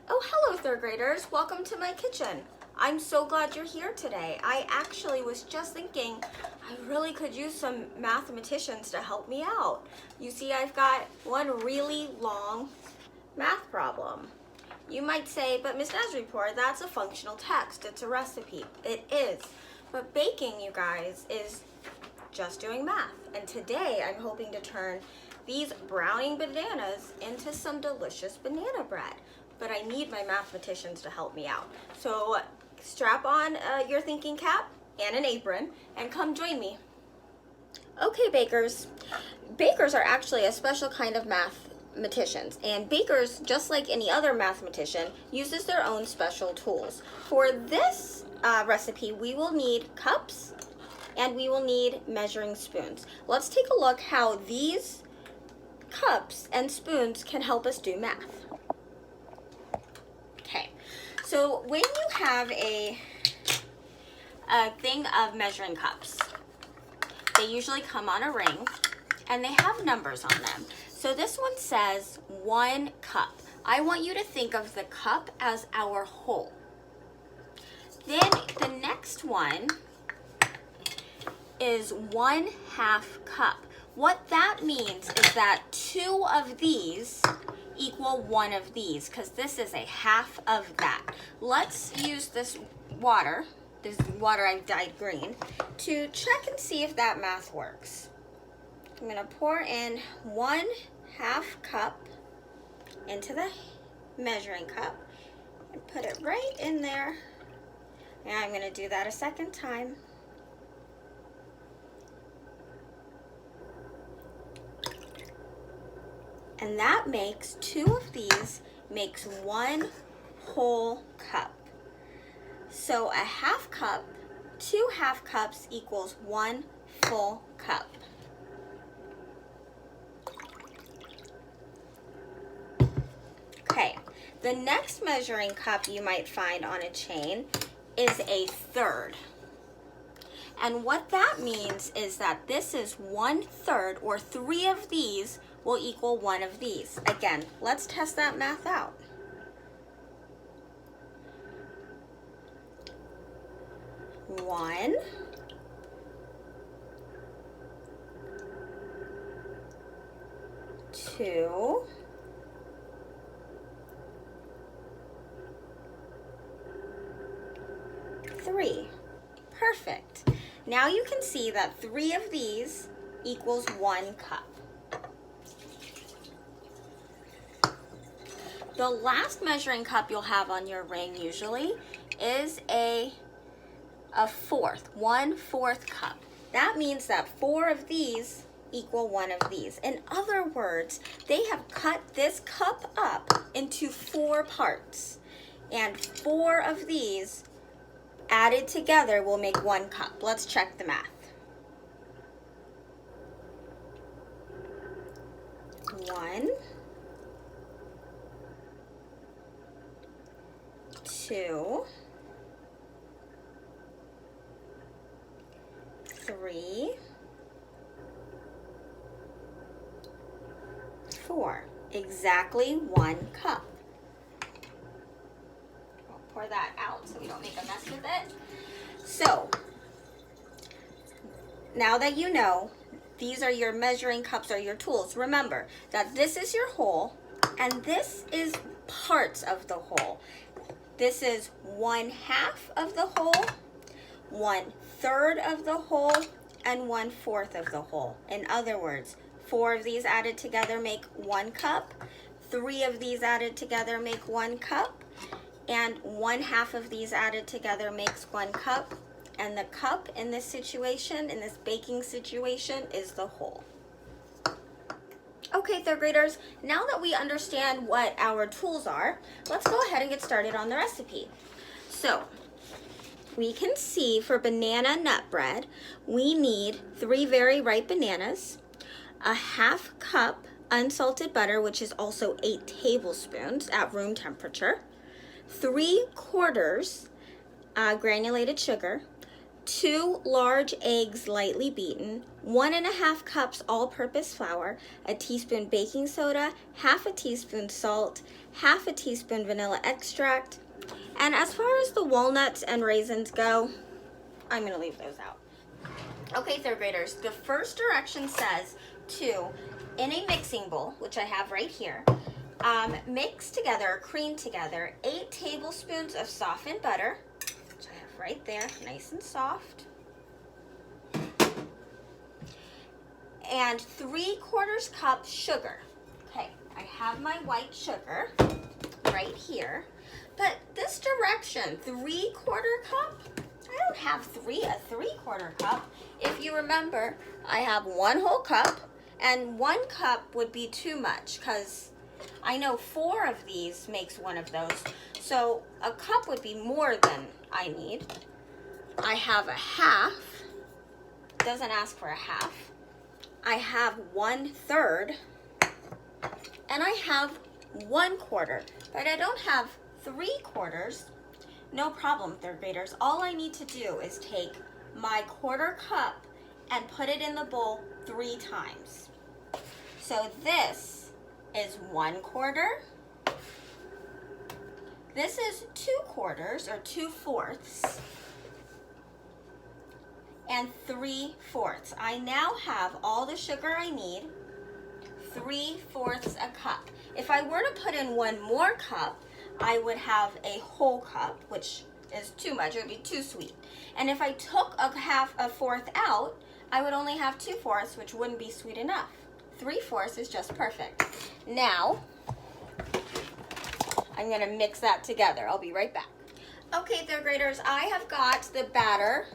Oh, hello third graders. Welcome to my kitchen. I'm so glad you're here today. I actually was just thinking I really could use some mathematicians to help me out. You see, I've got one really long math problem. You might say, but Miss Nazaripour, that's a functional text. It's a recipe. It is. But baking, you guys, is just doing math. And today I'm hoping to turn these browning bananas into some delicious banana bread. But I need my mathematicians to help me out. So strap on your thinking cap and an apron and come join me. Okay, bakers. Bakers are actually a special kind of mathematicians, and bakers, just like any other mathematician, uses their own special tools. For this recipe, we will need cups and we will need measuring spoons. Let's take a look how these cups and spoons can help us do math. Okay, so when you have a thing of measuring cups, they usually come on a ring and they have numbers on them. So this one says 1 cup. I want you to think of the cup as our whole. Then the next one is 1/2 cup. What that means is that 2 of these equal 1 of these, because this is a half of that. Let's use this water I've dyed green, to check and see if that math works. I'm gonna pour in 1/2 cup into the measuring cup and put it right in there. And I'm gonna do that a second time. And that makes 2 of these makes 1 whole cup. So a 1/2 cup, 2 1/2 cups equals 1 full cup. Okay, the next measuring cup you might find on a chain is a 1/3. And what that means is that this is 1/3, or 3 of these will equal 1 of these. Again, let's test that math out. One, two, three. Perfect. Now you can see that 3 of these equals 1 cup. The last measuring cup you'll have on your ring usually is a 1/4 cup. That means that 4 of these equal 1 of these. In other words, they have cut this cup up into 4 parts, and 4 of these added together will make 1 cup. Let's check the math. 1, 2, 3, 4. Exactly 1 cup. We'll pour that out so we don't make a mess with it. So, now that you know, these are your measuring cups, or your tools. Remember that this is your whole and this is parts of the whole. This is 1/2 of the whole, 1/3 of the whole, and 1/4 of the whole. In other words, 4 of these added together make 1 cup, 3 of these added together make 1 cup, and 1/2 of these added together makes 1 cup. And the cup in this situation, in this baking situation, is the whole. Okay, third graders, now that we understand what our tools are, let's go ahead and get started on the recipe. So, we can see for banana nut bread, we need 3 very ripe bananas, a 1/2 cup unsalted butter, which is also 8 tablespoons at room temperature, 3/4 granulated sugar, 2 large eggs lightly beaten, 1½ cups all-purpose flour, a teaspoon baking soda, half a teaspoon salt, half a teaspoon vanilla extract. And as far as the walnuts and raisins go, I'm going to leave those out. Okay, third graders, the first direction says to, in a mixing bowl, which I have right here, mix together, cream together, 8 tablespoons of softened butter, which I have right there, nice and soft, and 3/4 cup sugar. Okay, I have my white sugar right here, but this direction, 3/4 cup, I don't have a 3/4 cup. If you remember, I have 1 whole cup, and 1 cup would be too much because I know 4 of these makes 1 of those. So a cup would be more than I need. I have a half. It doesn't ask for a half. I have 1/3. And I have 1/4. But I don't have 3/4. No problem, third graders. All I need to do is take my 1/4 cup and put it in the bowl 3 times. So this is 1/4. This is 2/4 or 2/4. And 3/4. I now have all the sugar I need, 3/4 a cup. If I were to put in 1 more cup, I would have a whole cup, which is too much. It would be too sweet. And if I took a 4th out, I would only have 2/4, which wouldn't be sweet enough. 3/4 is just perfect. Now, I'm going to mix that together. I'll be right back. Okay, third graders, I have got the batter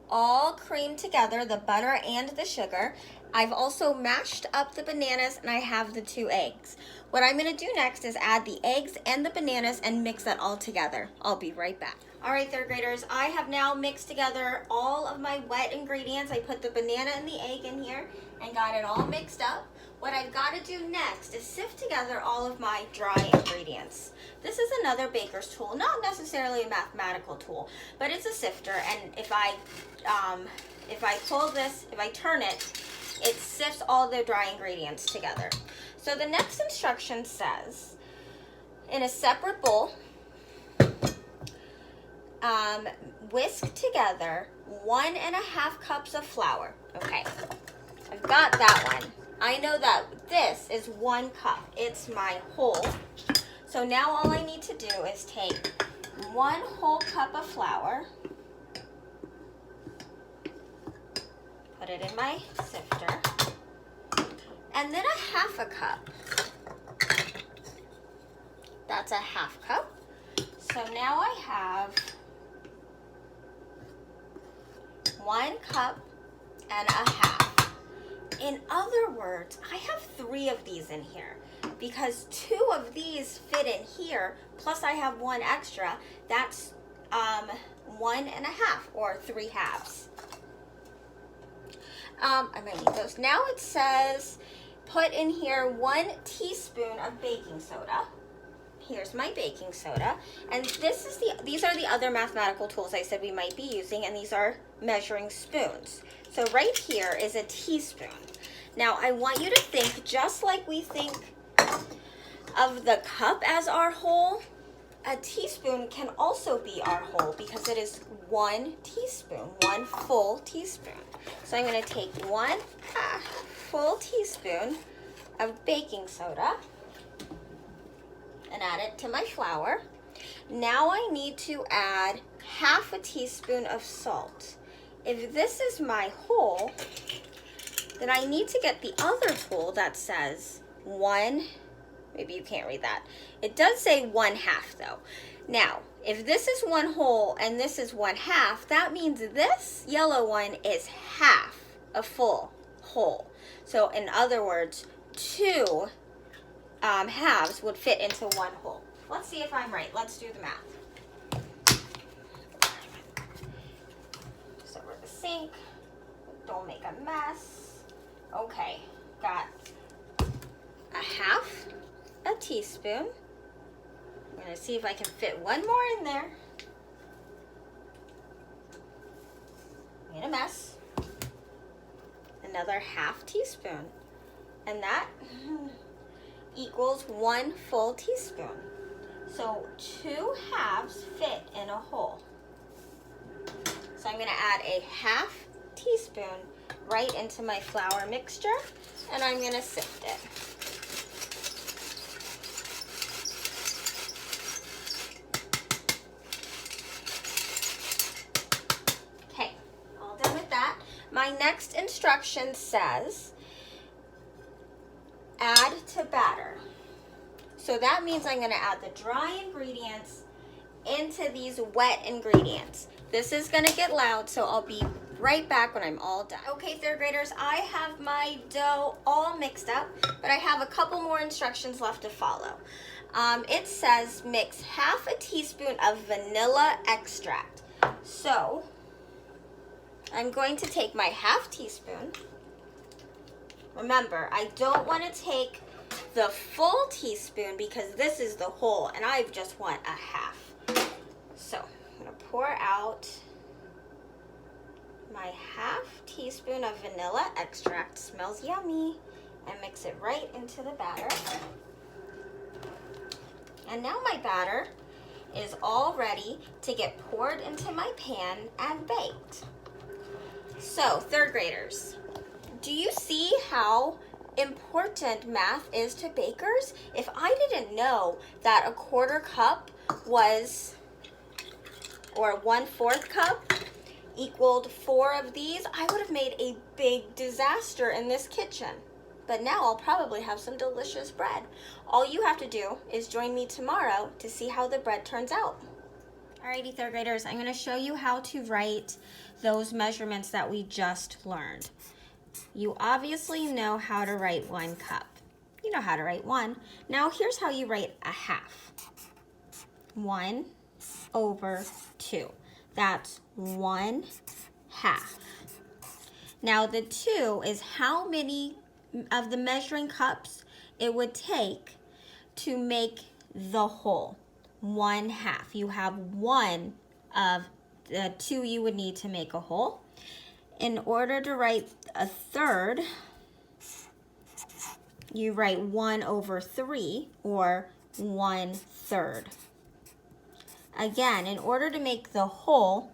all creamed together, the butter and the sugar. I've also mashed up the bananas, and I have the 2 eggs. What I'm going to do next is add the eggs and the bananas and mix that all together. I'll be right back. All right, third graders, I have now mixed together all of my wet ingredients. I put the banana and the egg in here and got it all mixed up. What I've got to do next is sift together all of my dry ingredients. This is another baker's tool, not necessarily a mathematical tool, but it's a sifter, and if I pull this, if I turn it, it sifts all the dry ingredients together. So the next instruction says, in a separate bowl, whisk together 1½ cups of flour. Okay, I've got that one. I know that this is 1 cup. It's my whole. So now all I need to do is take 1 whole cup of flour, put it in my sifter, and then a 1/2 cup. That's a 1/2 cup. So now I have 1 cup and a 1/2. In other words, I have 3 of these in here because 2 of these fit in here, plus I have 1 extra. That's 1½ or 3/2. I'm gonna need those. Now it says put in here 1 teaspoon of baking soda. Here's my baking soda, and these are the other mathematical tools I said we might be using, and these are measuring spoons. So right here is a teaspoon. Now I want you to think just like we think of the cup as our whole. A teaspoon can also be our whole because it is 1 teaspoon, 1 full teaspoon. So I'm going to take 1 full teaspoon of baking soda and add it to my flour. Now I need to add 1/2 teaspoon of salt. If this is my whole, then I need to get the other tool that says 1, maybe you can't read that. It does say 1/2 though. Now, if this is 1 whole and this is 1/2, that means this yellow one is 1/2 a full whole. So in other words, 2 halves would fit into 1 whole. Let's see if I'm right. Let's do the math. So we're the sink. Don't make a mess. Okay, got a 1/2 teaspoon. I'm going to see if I can fit 1 more in there. made a mess. Another half teaspoon. And that equals 1 full teaspoon. So 2 halves fit in a whole. So I'm going to add a half teaspoon right into my flour mixture, and I'm going to sift it. Okay, all done with that. My next instruction says add to batter. So that means I'm going to add the dry ingredients into these wet ingredients. This is going to get loud, so I'll be right back when I'm all done. Okay, third graders, I have my dough all mixed up, but I have a couple more instructions left to follow. It says mix half a teaspoon of vanilla extract. So I'm going to take my half teaspoon. Remember, I don't want to take the full teaspoon because this is the whole, and I just want a half. So I'm going to pour out my half teaspoon of vanilla extract, smells yummy, and mix it right into the batter. And now my batter is all ready to get poured into my pan and baked. So, third graders, do you see how important math is to bakers? If I didn't know that a 1/4 cup was, or 1/4 cup equaled 4 of these, I would have made a big disaster in this kitchen. But now I'll probably have some delicious bread. All you have to do is join me tomorrow to see how the bread turns out. Alrighty, third graders, I'm going to show you how to write those measurements that we just learned. You obviously know how to write 1 cup. You know how to write 1. Now here's how you write a half. 1/2. That's 1 half. Now the 2 is how many of the measuring cups it would take to make the whole. 1 half. You have 1 of the 2 you would need to make a whole. In order to write a third, you write 1/3 or 1/3. Again, in order to make the whole,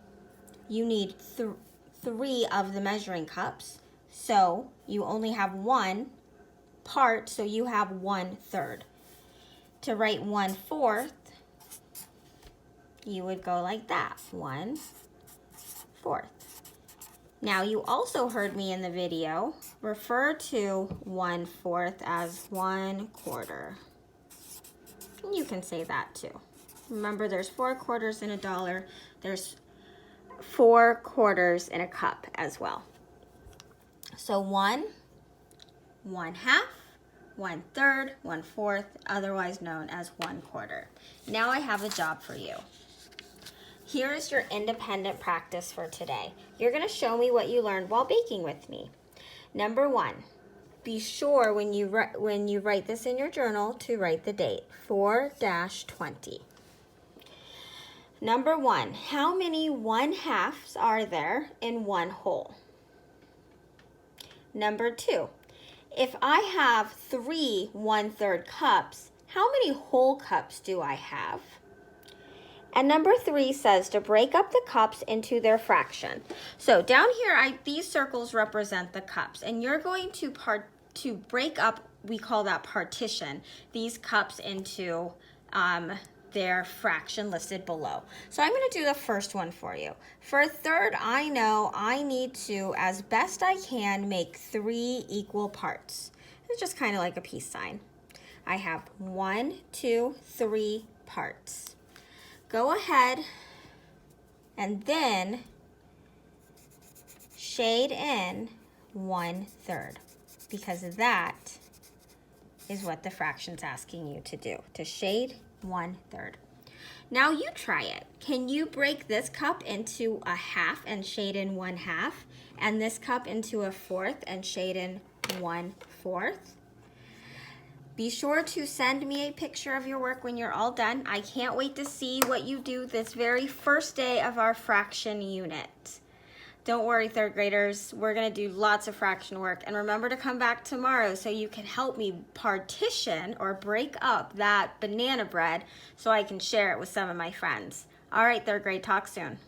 you need 3 of the measuring cups. So you only have 1 part, so you have 1/3. To write 1/4, you would go like that, 1/4. Now you also heard me in the video refer to 1/4 as 1/4. You can say that too. Remember, there's 4 quarters in a dollar. There's 4 quarters in a cup as well. So 1 half, 1/3, 1/4, otherwise known as 1/4. Now I have a job for you. Here is your independent practice for today. You're going to show me what you learned while baking with me. Number 1, be sure when you write this in your journal to write the date, 4-20. Number 1, how many 1/2s are there in 1 whole? Number 2, if I have 3 1/3 cups, how many whole cups do I have? And number 3 says to break up the cups into their fraction. So down here, these circles represent the cups, and you're going to break up, we call that partition, these cups into their fraction listed below. So I'm going to do the first one for you. For a third, I know I need to, as best I can, make 3 equal parts. It's just kind of like a peace sign. I have 1, 2, 3 parts. Go ahead and then shade in 1/3, because that is what the fraction's asking you to do, to shade 1/3. Now you try it. Can you break this cup into a half and shade in 1/2, and this cup into a 1/4 and shade in 1/4? Be sure to send me a picture of your work when you're all done. I can't wait to see what you do this very first day of our fraction unit. Don't worry, third graders, we're gonna do lots of fraction work. And remember to come back tomorrow so you can help me partition or break up that banana bread so I can share it with some of my friends. All right, third grade, talk soon.